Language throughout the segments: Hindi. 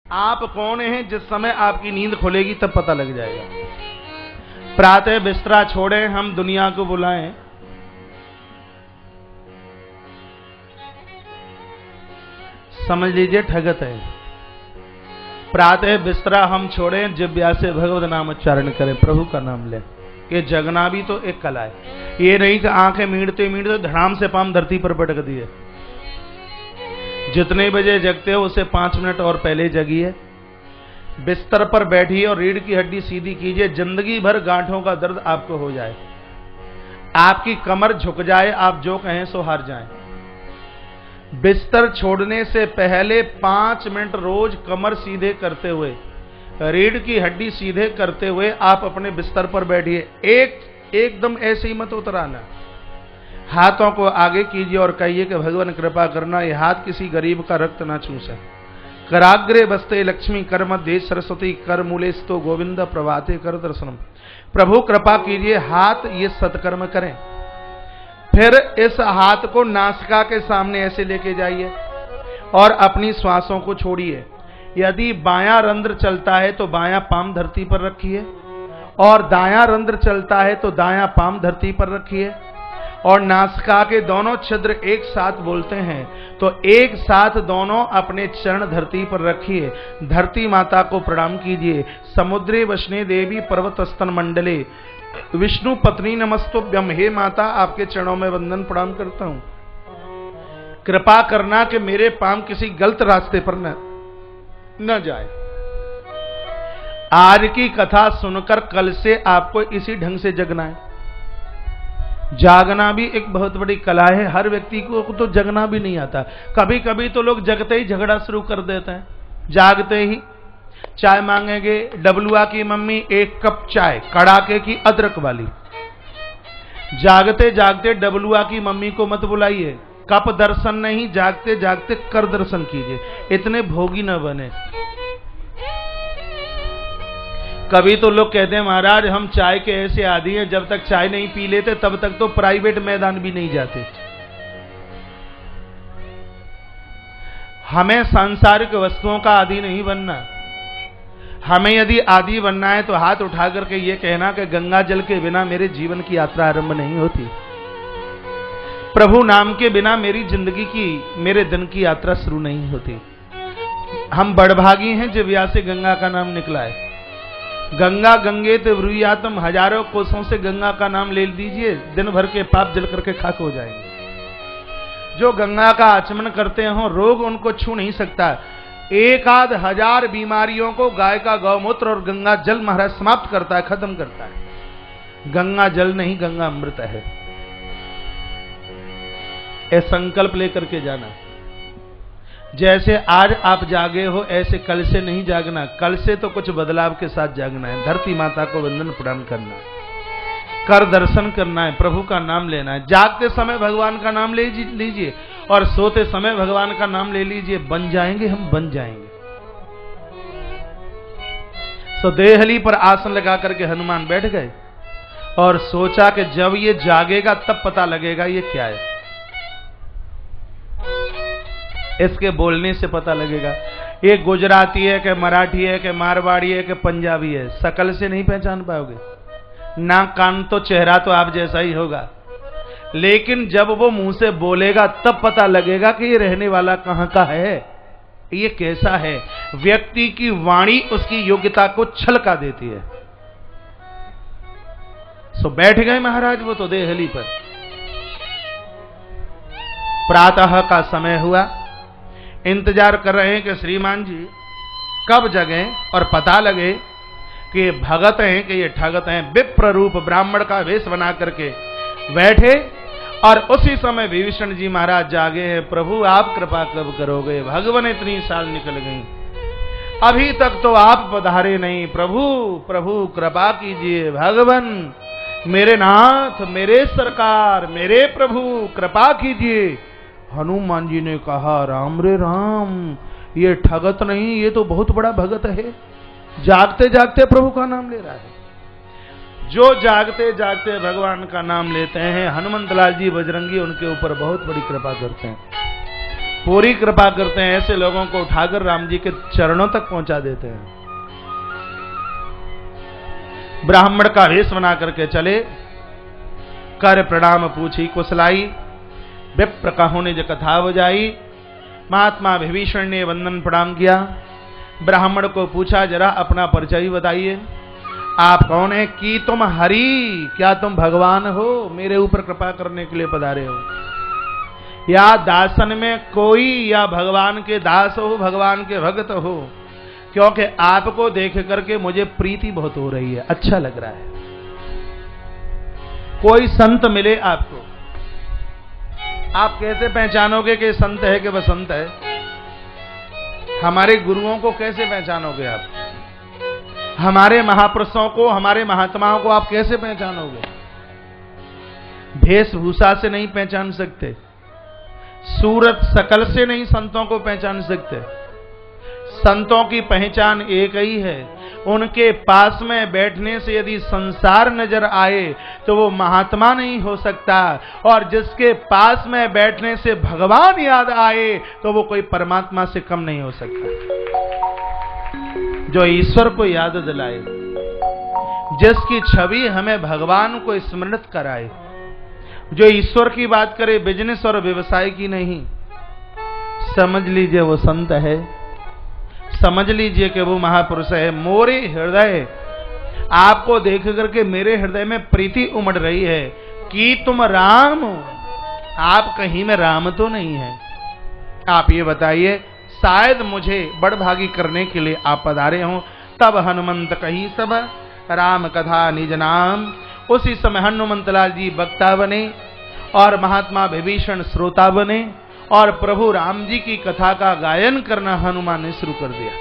आप कौन हैं जिस समय आपकी नींद खुलेगी तब पता लग जाएगा। प्रातः बिस्तरा छोड़े हम दुनिया को बुलाएं, समझ लीजिए ठगत है। प्रातः बिस्तरा हम छोड़े जिब्या से भगवत नाम उच्चारण करें, प्रभु का नाम लें। ये जगना भी तो एक कला है। ये नहीं कि आंखें मीड़ते मीड़ते धड़ाम से पाम धरती पर पटक दिए। जितने बजे जगते हो उसे 5 मिनट और पहले जगिए, बिस्तर पर बैठिए और रीढ़ की हड्डी सीधी कीजिए। जिंदगी भर गांठों का दर्द आपको हो जाए, आपकी कमर झुक जाए, आप जो कहें सो हार जाएं। बिस्तर छोड़ने से पहले 5 मिनट रोज कमर सीधे करते हुए, रीढ़ की हड्डी सीधे करते हुए आप अपने बिस्तर पर बैठिए। एकदम ऐसे ही मत उतराना। हाथों को आगे कीजिए और कहिए कि भगवान कृपा करना, ये हाथ किसी गरीब का रक्त ना चूसे। कराग्रे बस्ते लक्ष्मी कर मध्य सरस्वती कर मूले स्तो गोविंद प्रभाते कर दर्शनम। प्रभु कृपा कीजिए, हाथ ये सत्कर्म करें। फिर इस हाथ को नासिका के सामने ऐसे लेके जाइए और अपनी श्वासों को छोड़िए। यदि बायां रंध्र चलता है तो बायां पाम धरती पर रखिए, और दायां रंध्र चलता है तो दायां पाम धरती पर रखिए, और नासिका के दोनों छिद्र एक साथ बोलते हैं तो एक साथ दोनों अपने चरण धरती पर रखिए। धरती माता को प्रणाम कीजिए। समुद्रे वशने देवी पर्वत स्तन मंडले विष्णु पत्नी नमस्तुभ्यम। हे माता, आपके चरणों में वंदन प्रणाम करता हूं। कृपा करना कि मेरे पांव किसी गलत रास्ते पर न जाए। आज की कथा सुनकर कल से आपको इसी ढंग से जगना है। जागना भी एक बहुत बड़ी कला है। हर व्यक्ति को तो जगना भी नहीं आता। कभी कभी तो लोग जगते ही झगड़ा शुरू कर देते हैं। जागते ही चाय मांगेंगे, डबलुआ की मम्मी 1 कप चाय कड़ाके की अदरक वाली। जागते जागते डबलुआ की मम्मी को मत बुलाइए। कप दर्शन नहीं, जागते जागते कर दर्शन कीजिए। इतने भोगी न बने। कभी तो लोग कहते हैं महाराज हम चाय के ऐसे आदी हैं, जब तक चाय नहीं पी लेते तब तक तो प्राइवेट मैदान भी नहीं जाते। हमें सांसारिक वस्तुओं का आदी नहीं बनना। हमें यदि आदी बनना है तो हाथ उठा करके ये कहना कि गंगा जल के बिना मेरे जीवन की यात्रा आरंभ नहीं होती। प्रभु नाम के बिना मेरी जिंदगी की, मेरे दिन की यात्रा शुरू नहीं होती। हम बड़भागी हैं जिब्या से गंगा का नाम निकला है। गंगा गंगे ते ब्रूयातम, हजारों कोसों से गंगा का नाम ले लीजिए, दिन भर के पाप जल करके खाक हो जाएंगे। जो गंगा का आचमन करते हो रोग उनको छू नहीं सकता। 1,000 बीमारियों को गाय का गौमूत्र और गंगा जल महाराज समाप्त करता है, खत्म करता है। गंगा जल नहीं, गंगा अमृत है। ये संकल्प लेकर के जाना। जैसे आज आप जागे हो ऐसे कल से नहीं जागना। कल से तो कुछ बदलाव के साथ जागना है। धरती माता को वंदन प्रणाम करना है, कर दर्शन करना है, प्रभु का नाम लेना है। जागते समय भगवान का नाम ले लीजिए और सोते समय भगवान का नाम ले लीजिए। बन जाएंगे, हम बन जाएंगे। सो देहली पर आसन लगा करके हनुमान बैठ गए और सोचा कि जब ये जागेगा तब पता लगेगा ये क्या है। इसके बोलने से पता लगेगा ये गुजराती है कि मराठी है कि मारवाड़ी है कि पंजाबी है। शकल से नहीं पहचान पाओगे। नाक कान तो चेहरा तो आप जैसा ही होगा, लेकिन जब वो मुंह से बोलेगा तब पता लगेगा कि ये रहने वाला कहां का है, ये कैसा है। व्यक्ति की वाणी उसकी योग्यता को छलका देती है। सो बैठ गए महाराज वो तो देहली पर। प्रातः का समय हुआ। इंतजार कर रहे हैं कि श्रीमान जी कब जगें और पता लगे कि ये भगत हैं कि ये ठगत हैं। विप्र रूप ब्राह्मण का वेश बना करके बैठे और उसी समय विभीषण जी महाराज जागे हैं। प्रभु आप कृपा कब करोगे? भगवान इतनी साल निकल गई, अभी तक तो आप पधारे नहीं। प्रभु प्रभु कृपा कीजिए। भगवान मेरे नाथ, मेरे सरकार, मेरे प्रभु कृपा कीजिए। हनुमान जी ने कहा राम रे राम, ये ठगत नहीं, ये तो बहुत बड़ा भगत है। जागते जागते प्रभु का नाम ले रहा है। जो जागते जागते भगवान का नाम लेते हैं हनुमंत लाल जी बजरंगी उनके ऊपर बहुत बड़ी कृपा करते हैं। पूरी कृपा करते हैं, ऐसे लोगों को उठाकर राम जी के चरणों तक पहुंचा देते हैं। ब्राह्मण का वेश बना करके चले, कर प्रणाम पूछी कुशलाई, विप्र कहूं निज कथा बजाई। महात्मा विभीषण ने वंदन प्रणाम किया। ब्राह्मण को पूछा, जरा अपना परिचय बताइए, आप कौन है? कि तुम हरि, क्या तुम भगवान हो, मेरे ऊपर कृपा करने के लिए पधारे हो, या दासन में कोई, या भगवान के दास हो, भगवान के भक्त हो? क्योंकि आपको देख करके मुझे प्रीति बहुत हो रही है, अच्छा लग रहा है। कोई संत मिले आपको, आप कैसे पहचानोगे कि संत है कि वह संत है? हमारे गुरुओं को कैसे पहचानोगे आप? हमारे महापुरुषों को, हमारे महात्माओं को आप कैसे पहचानोगे? वेशभूषा से नहीं पहचान सकते, सूरत शकल से नहीं संतों को पहचान सकते। संतों की पहचान एक ही है, उनके पास में बैठने से यदि संसार नजर आए तो वो महात्मा नहीं हो सकता, और जिसके पास में बैठने से भगवान याद आए तो वो कोई परमात्मा से कम नहीं हो सकता। जो ईश्वर को याद दिलाए, जिसकी छवि हमें भगवान को स्मृत कराए, जो ईश्वर की बात करे, बिजनेस और व्यवसाय की नहीं, समझ लीजिए वो संत है, समझ लीजिए कि वो महापुरुष है। मोरे हृदय, आपको देख करके मेरे हृदय में प्रीति उमड़ रही है कि तुम राम हो, आप कहीं में राम तो नहीं है। आप ये बताइए, शायद मुझे बड़भागी करने के लिए आप पधारे हों। तब हनुमंत कही सब राम कथा निज नाम। उसी समय हनुमंत लाल जी वक्ता बने और महात्मा विभीषण श्रोता बने, और प्रभु राम जी की कथा का गायन करना हनुमान ने शुरू कर दिया।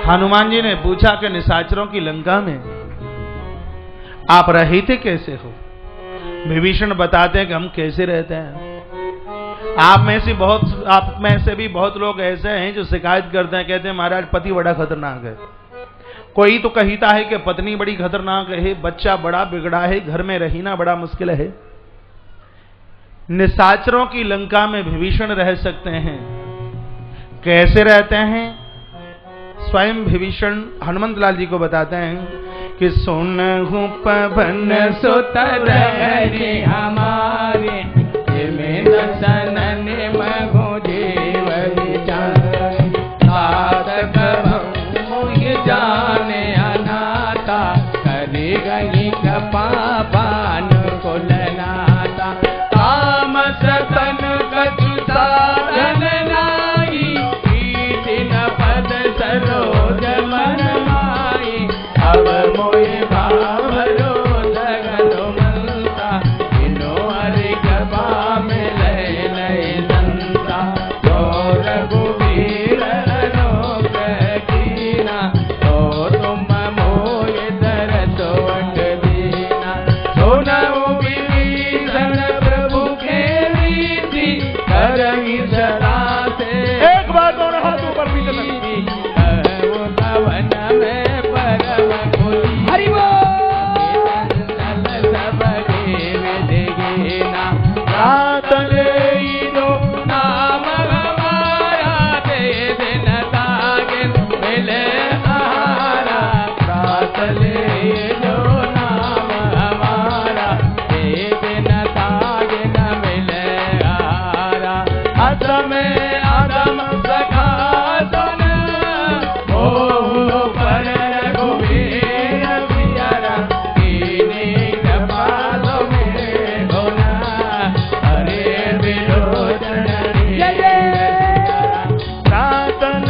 हनुमान जी ने पूछा कि निशाचरों की लंका में आप रहे थे, कैसे हो? विभीषण बताते हैं कि हम कैसे रहते हैं। आप में से भी बहुत लोग ऐसे हैं जो शिकायत करते हैं, कहते हैं महाराज पति बड़ा खतरनाक है। कोई तो कहता है कि पत्नी बड़ी खतरनाक है, बच्चा बड़ा बिगड़ा है, घर में रहना बड़ा मुश्किल है। निशाचरों की लंका में विभीषण रह सकते हैं, कैसे रहते हैं? स्वयं विभीषण हनुमंत लाल जी को बताते हैं कि सुनहु पवन सुत रे हमारे, में दर्शन मगो देव विचार, साधक जाने अनाथा, करे गई कृपा पान कुल नाता, तामस तन कछु साधन नाई, दिन पद सरोज मन माई, अब मोहि भावरो जगन मनता, इनो हरि कृपा में लय लय संता, जो रघुवीर अनुग्रह कीना, तो तुम मोहि दरसोट दीना, सुनहु विभीषण प्रभु के रीति, करहि सदा से। एक बार दोनों हाथ ऊपर पीछे भवन में परम खुली, हरि बोल सब देव देगेना, रात ले दो नाम हमारा, दे दिन तागे मिले आहारा, रात ले दो नाम हमारा, दे दिन तागे न मिले आहारा, अदम आदम सखा सुन, ओ पर रघुवीर पियरा, कीनी कृपालो में होना, हरे विलोचन प्रातन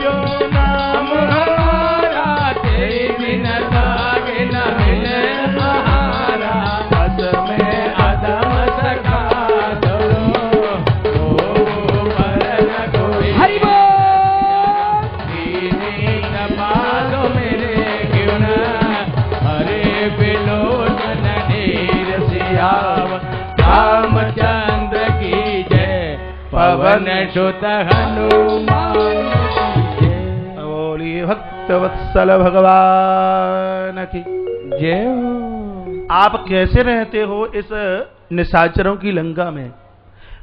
जो नाम हमारा, ते दिन तागे न मिले आहारा, बस में आदम सखा सुनो, ओ पर रघुवीर हरि बोल, कीनी कृपालो मेरे क्यों न, हरे विलोचन नीर सियाव, रामचंद्र की जय, पवन सुत हनुमान की जय। बोलिए भक्त वत्सल भगवान की जय हो। आप कैसे रहते हो इस निशाचरों की लंका में?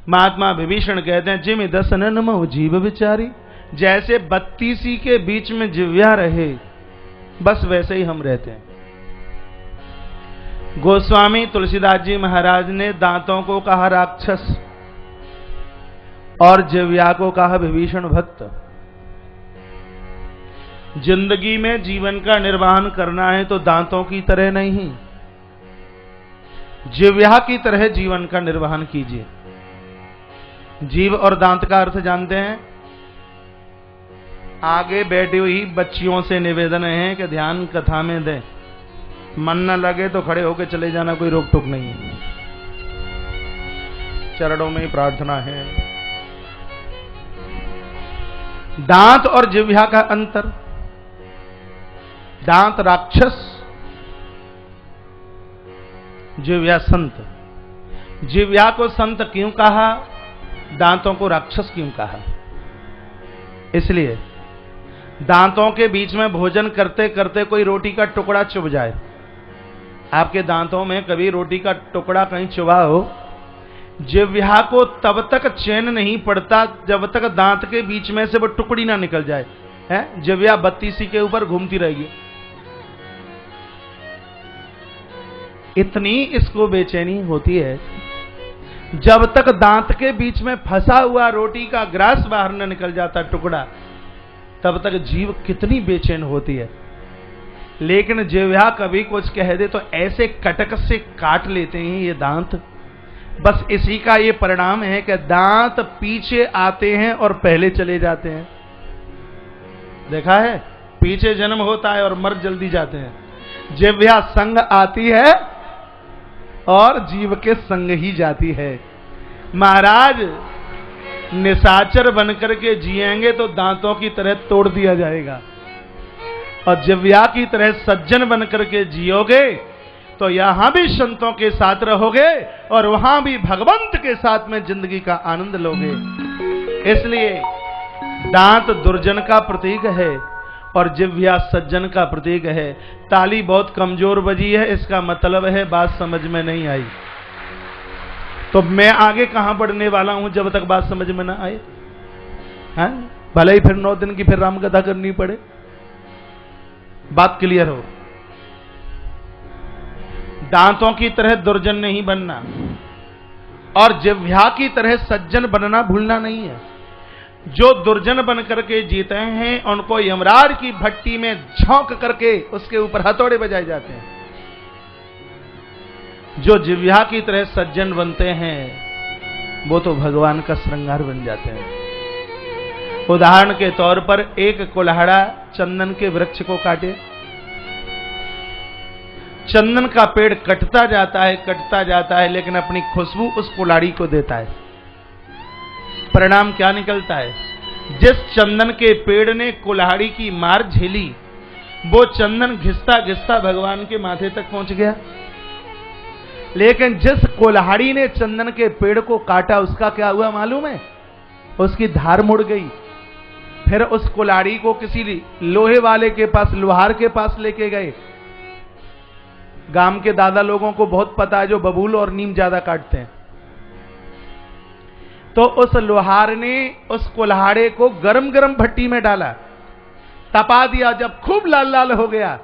महात्मा विभीषण कहते हैं, जिम दसन नमो जीव विचारी, जैसे बत्तीसी के बीच में जिव्या रहे, बस वैसे ही हम रहते हैं। गोस्वामी तुलसीदास जी महाराज ने दांतों को कहा राक्षस और जिव्या को कहा विभीषण भक्त। जिंदगी में जीवन का निर्वहन करना है तो दांतों की तरह नहीं, जिव्या की तरह जीवन का निर्वहन कीजिए। जीव और दांत का अर्थ जानते हैं? आगे बैठी हुई बच्चियों से निवेदन है कि ध्यान कथा में दें, मन न लगे तो खड़े होकर चले जाना, कोई रोक टोक नहीं है, चरणों में ही प्रार्थना है। दांत और जिह्वा का अंतर, दांत राक्षस, जिह्वा संत। जिह्वा को संत क्यों कहा, दांतों को राक्षस क्यों कहा? इसलिए दांतों के बीच में भोजन करते करते कोई रोटी का टुकड़ा चुभ जाए, आपके दांतों में कभी रोटी का टुकड़ा कहीं चुभा हो, जिह्वा को तब तक चैन नहीं पड़ता जब तक दांत के बीच में से वो टुकड़ी ना निकल जाए, है? जिह्वा बत्तीसी के ऊपर घूमती रहेगी। इतनी इसको बेचैनी होती है, जब तक दांत के बीच में फंसा हुआ रोटी का ग्रास बाहर न निकल जाता टुकड़ा, तब तक जीव कितनी बेचैन होती है। लेकिन जिह्वा कभी कुछ कह दे तो ऐसे कटक से काट लेते हैं ये दांत। बस इसी का ये परिणाम है कि दांत पीछे आते हैं और पहले चले जाते हैं। देखा है, पीछे जन्म होता है और मर जल्दी जाते हैं। जिह्वा संग आती है और जीव के संग ही जाती है। महाराज निशाचर बनकर के जिएंगे तो दांतों की तरह तोड़ दिया जाएगा, और जिह्वा की तरह सज्जन बनकर के जियोगे तो यहां भी संतों के साथ रहोगे और वहां भी भगवंत के साथ में जिंदगी का आनंद लोगे। इसलिए दांत दुर्जन का प्रतीक है और जिह्वा सज्जन का प्रतीक है। ताली बहुत कमजोर बजी है, इसका मतलब है बात समझ में नहीं आई। तो मैं आगे कहां बढ़ने वाला हूं जब तक बात समझ में ना आए? हैं? भले ही फिर 9 दिन की फिर राम कथा करनी पड़े, बात क्लियर हो। दांतों की तरह दुर्जन नहीं बनना और जिह्वा की तरह सज्जन बनना भूलना नहीं है। जो दुर्जन बन करके जीते हैं उनको यमराज की भट्टी में झोंक करके उसके ऊपर हथौड़े बजाए जाते हैं। जो जिह्वा की तरह सज्जन बनते हैं वो तो भगवान का श्रृंगार बन जाते हैं। उदाहरण के तौर पर एक कुल्हाड़ा चंदन के वृक्ष को काटे, चंदन का पेड़ कटता जाता है लेकिन अपनी खुशबू उस कुल्हाड़ी को देता है। परिणाम क्या निकलता है? जिस चंदन के पेड़ ने कुल्हाड़ी की मार झेली, वो चंदन घिसता घिसता भगवान के माथे तक पहुंच गया। लेकिन जिस कुल्हाड़ी ने चंदन के पेड़ को काटा, उसका क्या हुआ मालूम है? उसकी धार मुड़ गई। फिर उस कुल्हाड़ी को किसी लोहे वाले के पास, लोहार के पास लेके गए। गांव के दादा लोगों को बहुत पता है, जो बबूल और नीम ज्यादा काटते हैं। तो उस लोहार ने उस कुल्हाड़े को गरम गरम भट्टी में डाला, तपा दिया। जब खूब लाल लाल हो गया,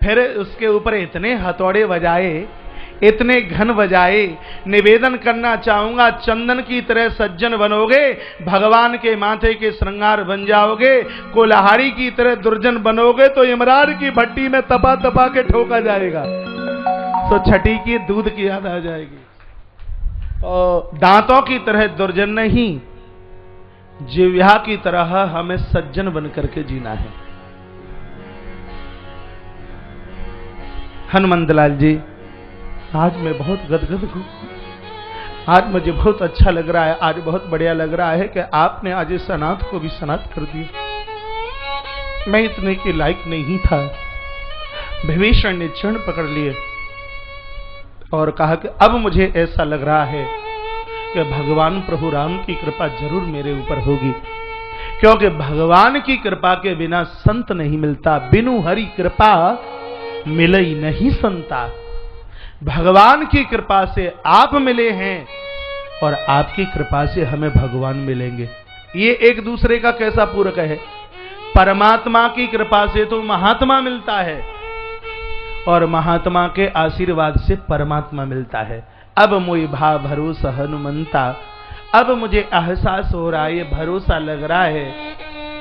फिर उसके ऊपर इतने हथौड़े बजाए, इतने घन बजाए। निवेदन करना चाहूंगा, चंदन की तरह सज्जन बनोगे, भगवान के माथे के श्रृंगार बन जाओगे। कुल्हाड़ी की तरह दुर्जन बनोगे तो यमराज की भट्टी में तपा तपा के ठोका जाएगा, तो छठी की दूध की याद आ जाएगी। और दांतों की तरह दुर्जन नहीं, जिह्वा की तरह हमें सज्जन बनकर के जीना है। हनुमंतलाल जी, आज मैं बहुत गदगद हूं। आज मुझे बहुत अच्छा लग रहा है, आज बहुत बढ़िया लग रहा है कि आपने आज इस अनाथ को भी सनाथ कर दिया। मैं इतने के लायक नहीं था। विभीषण ने चरण पकड़ लिए और कहा कि अब मुझे ऐसा लग रहा है कि भगवान प्रभु राम की कृपा जरूर मेरे ऊपर होगी, क्योंकि भगवान की कृपा के बिना संत नहीं मिलता। बिनु हरि कृपा मिलई नहीं संता। भगवान की कृपा से आप मिले हैं और आपकी कृपा से हमें भगवान मिलेंगे। ये एक दूसरे का कैसा पूरक है। परमात्मा की कृपा से तो महात्मा मिलता है और महात्मा के आशीर्वाद से परमात्मा मिलता है। अब मुझे भा भरोसा हनुमंता, अब मुझे एहसास हो रहा है, ये भरोसा लग रहा है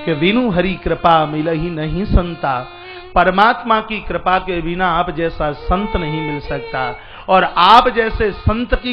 कि बिनु हरि कृपा मिल ही नहीं संता। परमात्मा की कृपा के बिना आप जैसा संत नहीं मिल सकता और आप जैसे संत की